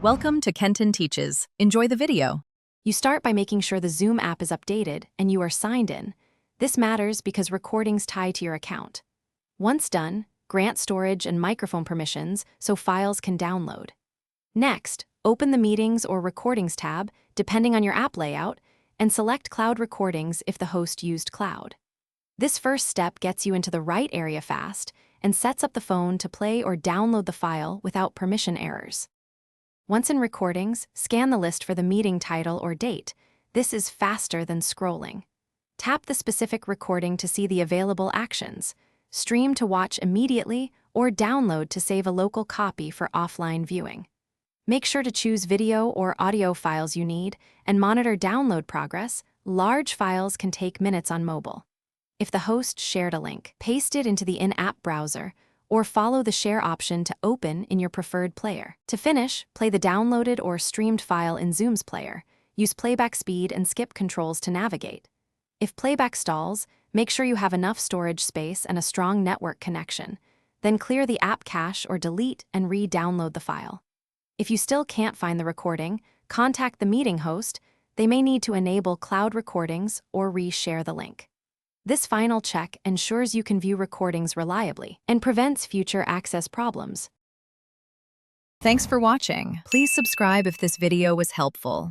Welcome to Kenton Teaches. Enjoy the video. You start by making sure the Zoom app is updated and you are signed in. This matters because recordings tie to your account. Once done, grant storage and microphone permissions so files can download. Next, open the Meetings or Recordings tab, depending on your app layout, and select Cloud Recordings if the host used cloud. This first step gets you into the right area fast and sets up the phone to play or download the file without permission errors. Once in Recordings, scan the list for the meeting title or date. This is faster than scrolling. Tap the specific recording to see the available actions. Stream to watch immediately or download to save a local copy for offline viewing. Make sure to choose video or audio files you need and monitor download progress. Large files can take minutes on mobile. If the host shared a link, paste it into the in-app browser or follow the share option to open in your preferred player. To finish, play the downloaded or streamed file in Zoom's player. Use playback speed and skip controls to navigate. If playback stalls, make sure you have enough storage space and a strong network connection. Then clear the app cache or delete and re-download the file. If you still can't find the recording, contact the meeting host. They may need to enable cloud recordings or re-share the link. This final check ensures you can view recordings reliably and prevents future access problems. Thanks for watching. Please subscribe if this video was helpful.